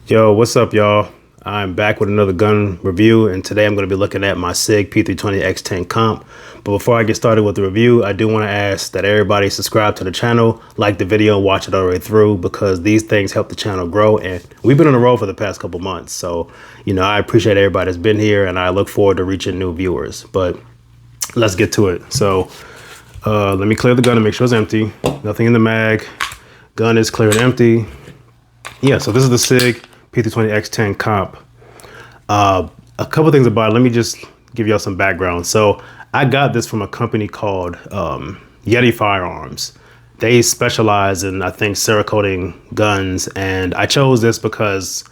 Yo, what's up, y'all? I'm back with another gun review, and today I'm going to be looking at my SIG P320 Xten comp. But before I get started with the review, I do want to ask that everybody subscribe to the channel, like the video, watch it all the way through, because these things help the channel grow. And we've been on the road for the past couple months, so I appreciate everybody that's been here, and I look forward to reaching new viewers. But let's get to it. So let me clear the gun and make sure it's empty. Nothing in the mag. Gun is clear and empty. Yeah, so this is the SIG P320 Xten comp. A couple things about it. Let me just give y'all some background. So I got this from a company called Yeti Firearms. They specialize in, I think, Cerakoting guns, and I chose this because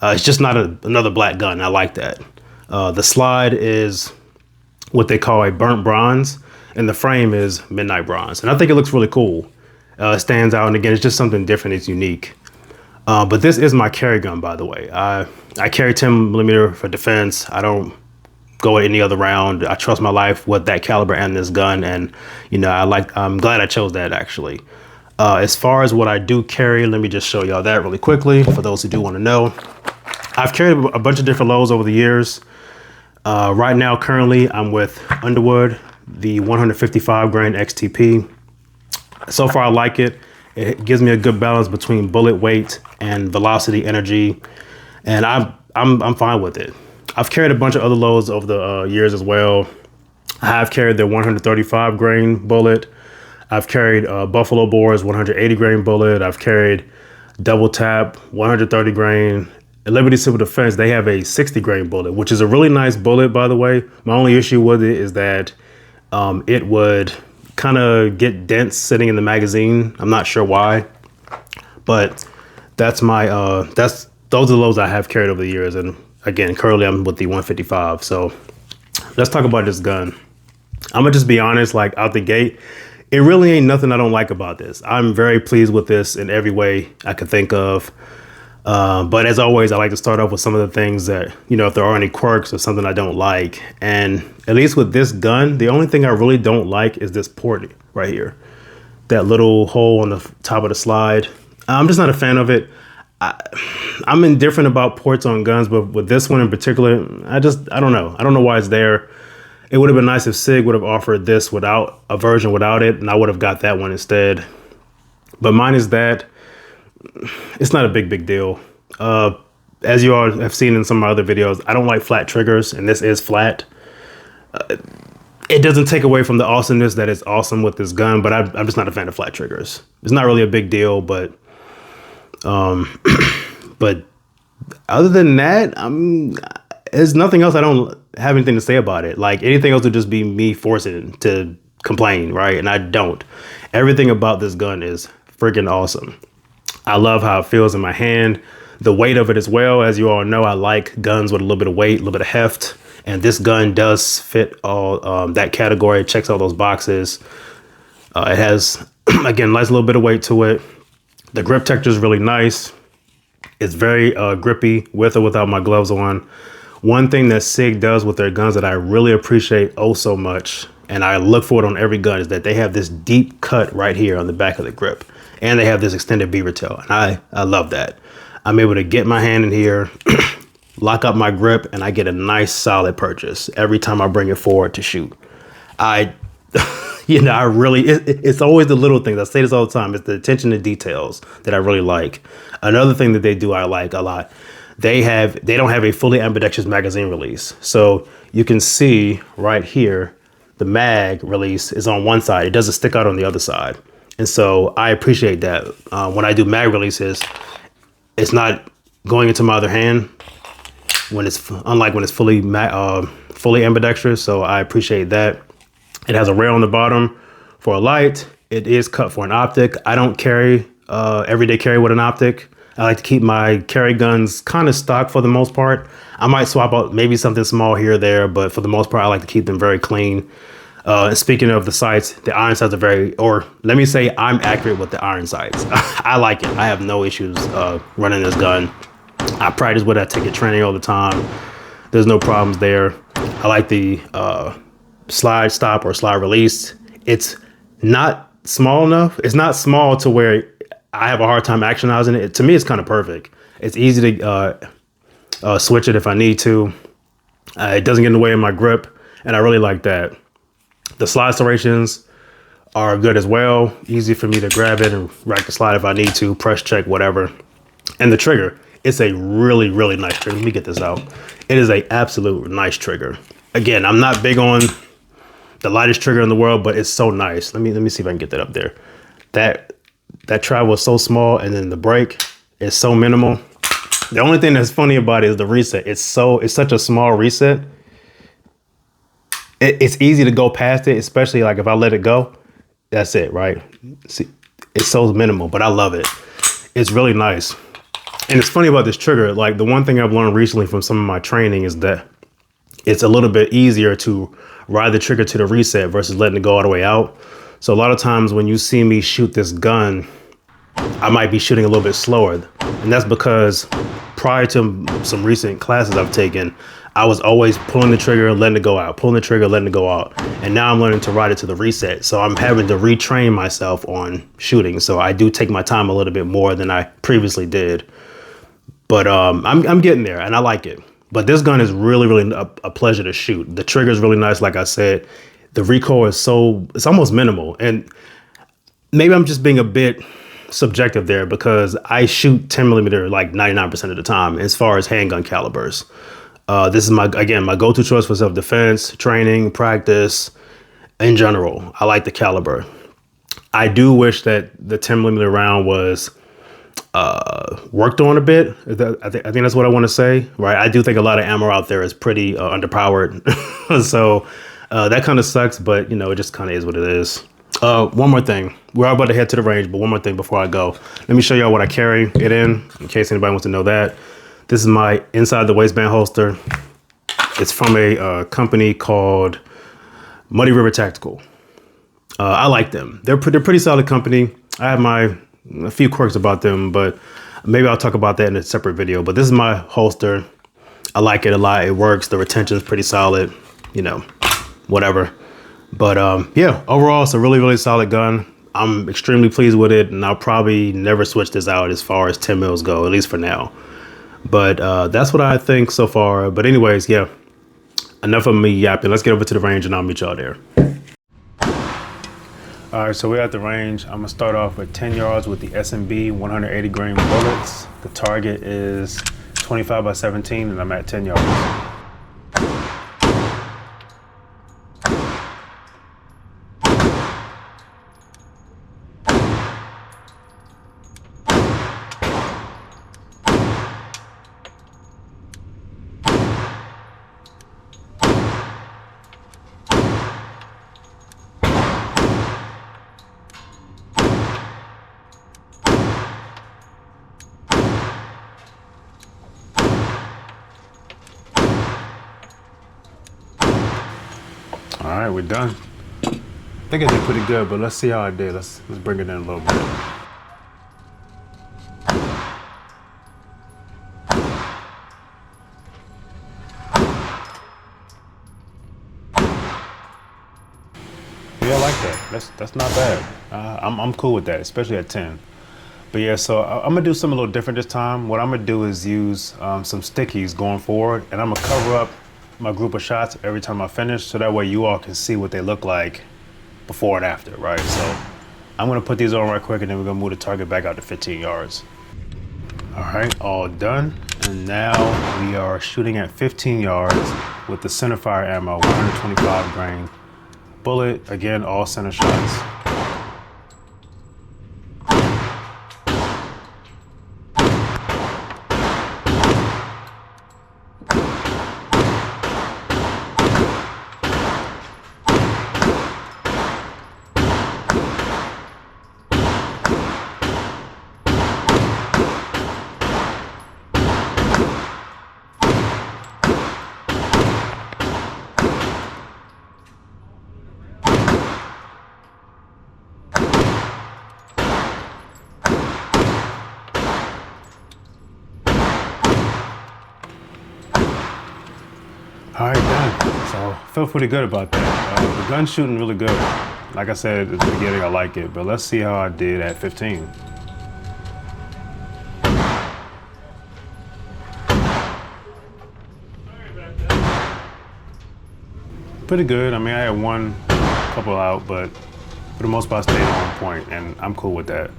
it's just not another black gun. I like that. The slide is what they call a burnt bronze, and the frame is midnight bronze. And I think it looks really cool. It stands out, and again, it's just something different. It's unique. But this is my carry gun, by the way. I carry 10mm for defense. I don't go with any other round. I trust my life with that caliber and this gun, and I'm glad I chose that, actually. As far as what I do carry, let me just show y'all that really quickly for those who do want to know. I've carried a bunch of different loads over the years. Right now, currently, I'm with Underwood, the 155 grain XTP. So far, I like it. It gives me a good balance between bullet weight and velocity energy, and I'm fine with it. I've carried a bunch of other loads over the years as well. I have carried the 135 grain bullet. I've carried Buffalo Bore's 180 grain bullet. I've carried Double Tap 130 grain. At Liberty Civil Defense, they have a 60 grain bullet, which is a really nice bullet, by the way. My only issue with it is that it would kind of get dense sitting in the magazine. I'm not sure why, but that's my those are the loads I have carried over the years. And again, currently I'm with the 155. So let's talk about this gun. I'm gonna just be honest, like out the gate, it really ain't nothing I don't like about this. I'm very pleased with this in every way I could think of. But as always, I like to start off with some of the things that, if there are any quirks or something I don't like. And at least with this gun, the only thing I really don't like is this port right here. That little hole on the top of the slide. I'm just not a fan of it. I'm indifferent about ports on guns, but with this one in particular, I don't know. I don't know why it's there. It would have been nice if SIG would have offered this without a version without it, and I would have got that one instead. But mine is that. It's not a big deal. As you all have seen in some of my other videos, I don't like flat triggers, and this is flat. It doesn't take away from the awesomeness that is awesome with this gun, but I'm just not a fan of flat triggers. It's not really a big deal, but but other than that, there's nothing else I don't have anything to say about it. Like anything else would just be me forcing to complain, right? And I don't. Everything about this gun is freaking awesome. I love how it feels in my hand, the weight of it as well. As you all know, I like guns with a little bit of weight, a little bit of heft, and this gun does fit all that category. It checks all those boxes. It has, again, nice little bit of weight to it. The grip texture is really nice. It's very grippy with or without my gloves on. One thing that SIG does with their guns that I really appreciate oh so much, and I look for it on every gun, is that they have this deep cut right here on the back of the grip. And they have this extended beaver tail, and I love that. I'm able to get my hand in here, lock up my grip, and I get a nice solid purchase every time I bring it forward to shoot. I really, it's always the little things. I say this all the time. It's the attention to details that I really like. Another thing that they do I like a lot. They don't have a fully ambidextrous magazine release. So you can see right here, the mag release is on one side. It doesn't stick out on the other side. And so I appreciate that. When I do mag releases, it's not going into my other hand unlike when it's fully ambidextrous. So I appreciate that. It has a rail on the bottom for a light. It is cut for an optic. I don't carry everyday carry with an optic. I like to keep my carry guns kind of stock for the most part. I might swap out maybe something small here or there, but for the most part, I like to keep them very clean. Speaking of the sights, the iron sights are let me say I'm accurate with the iron sights. I like it. I have no issues running this gun. I practice with it. I take it training all the time. There's no problems there. I like the slide stop or slide release. It's not small enough. It's not small to where I have a hard time actionizing it. To me, it's kind of perfect. It's easy to switch it if I need to. It doesn't get in the way of my grip, and I really like that. The slide serrations are good as well. Easy for me to grab it and rack the slide if I need to, press check, whatever. And the trigger, it's a really, really nice trigger. Let me get this out. It is a absolute nice trigger. Again, I'm not big on the lightest trigger in the world, but it's so nice. Let me see if I can get that up there. That travel is so small, and then the brake is so minimal. The only thing that's funny about it is the reset. It's such a small reset. It's easy to go past it, especially like if I let it go, that's it, right? See, it's so minimal, but I love it. It's really nice. And it's funny about this trigger, like the one thing I've learned recently from some of my training is that it's a little bit easier to ride the trigger to the reset versus letting it go all the way out. So a lot of times when you see me shoot this gun, I might be shooting a little bit slower. And that's because prior to some recent classes I've taken, I was always pulling the trigger, letting it go out, pulling the trigger, letting it go out. And now I'm learning to ride it to the reset. So I'm having to retrain myself on shooting. So I do take my time a little bit more than I previously did. But I'm getting there, and I like it. But this gun is really, really a pleasure to shoot. The trigger is really nice, like I said. The recoil is it's almost minimal. And maybe I'm just being a bit subjective there because I shoot 10 millimeter like 99% of the time as far as handgun calibers. This is my go-to choice for self-defense, training, practice, in general. I like the caliber. I do wish that the 10 millimeter round was worked on a bit. I think that's what I want to say, right? I do think a lot of ammo out there is pretty underpowered. So that kind of sucks, but you know, it just kind of is what it is. One more thing. We're about to head to the range, but one more thing before I go. Let me show y'all what I carry it in case anybody wants to know that. This is my inside the waistband holster. It's from a company called Muddy River Tactical. I like them. They're pretty solid company. I have a few quirks about them, but maybe I'll talk about that in a separate video. But this is my holster. I like it a lot. It works. The retention is pretty solid, you know, whatever. But yeah, overall, it's a really, really solid gun. I'm extremely pleased with it, and I'll probably never switch this out as far as 10 mils go, at least for now. But that's what I think so far. But anyways, yeah, enough of me yapping. Let's get over to the range and I'll meet y'all there. All right, so we're at the range. I'm gonna start off with 10 yards with the S&B 180 grain bullets. The target is 25 by 17 and I'm at 10 yards. All right, we're done. I think I did pretty good, but let's see how I did. Let's bring it in a little bit. Yeah, I like that. That's not bad. I'm cool with that, especially at 10. But yeah, so I'm gonna do something a little different this time. What I'm gonna do is use some stickies going forward, and I'm gonna cover up my group of shots every time I finish, so that way you all can see what they look like before and after, right? So I'm gonna put these on right quick, and then we're gonna move the target back out to 15 yards. All right, all done. And now we are shooting at 15 yards with the centerfire ammo, 125 grain bullet. Again, all center shots. All right, done. So I feel pretty good about that. The gun shooting really good. Like I said at the beginning, I like it, but let's see how I did at 15. pretty good. I mean, I had one couple out, but for the most part, I stayed on point, and I'm cool with that.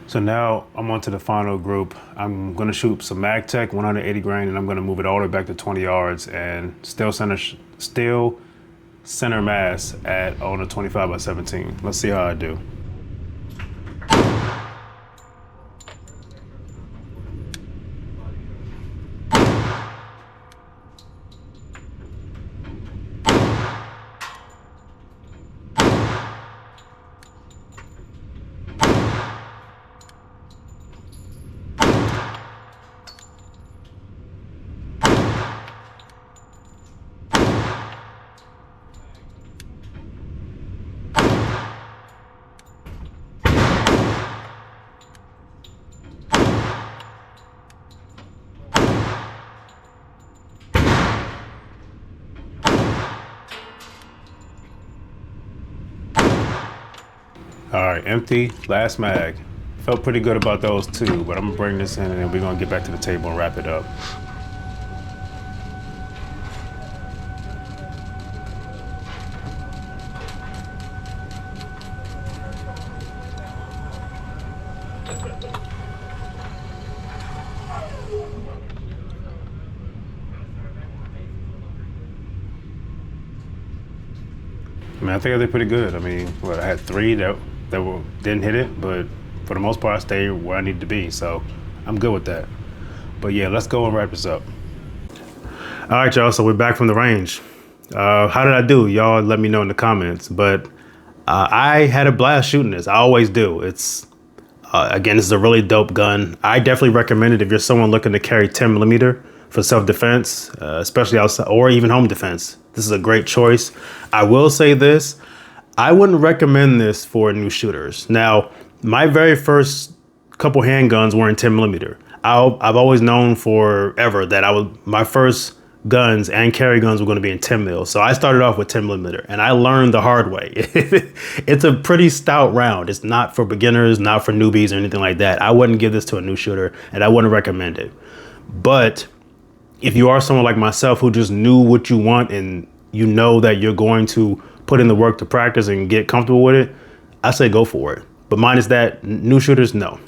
So now I'm on to the final group. I'm gonna shoot some MagTech 180 grain, and I'm gonna move it all the way back to 20 yards and still center mass on a 25x17. Let's see how I do. All right, empty, last mag. Felt pretty good about those two, but I'm gonna bring this in and then we're gonna get back to the table and wrap it up. I mean, I think I did pretty good. I mean, what, I had three that didn't hit it, but for the most part, I stayed where I needed to be. So I'm good with that. But yeah, let's go and wrap this up. All right, y'all. So we're back from the range. How did I do? Y'all let me know in the comments. But I had a blast shooting this. I always do. It's again, this is a really dope gun. I definitely recommend it if you're someone looking to carry 10mm for self-defense, especially outside or even home defense. This is a great choice. I will say this, I wouldn't recommend this for new shooters. Now, my very first couple handguns were in 10mm. I've always known forever that my first guns and carry guns were going to be in 10mm. So I started off with 10mm and I learned the hard way. It's a pretty stout round. It's not for beginners, not for newbies or anything like that. I wouldn't give this to a new shooter and I wouldn't recommend it. But if you are someone like myself who just knew what you want and you know that you're going to put in the work to practice and get comfortable with it, I say go for it. But minus that, new shooters, no.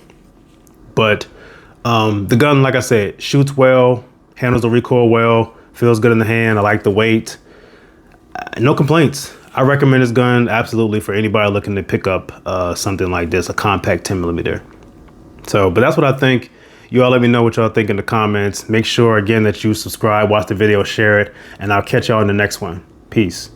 But the gun, like I said, shoots well, handles the recoil well, feels good in the hand. I like the weight. No complaints. I recommend this gun absolutely for anybody looking to pick up something like this, a compact 10mm. So, but that's what I think. You all let me know what y'all think in the comments. Make sure, again, that you subscribe, watch the video, share it, and I'll catch y'all in the next one. Peace.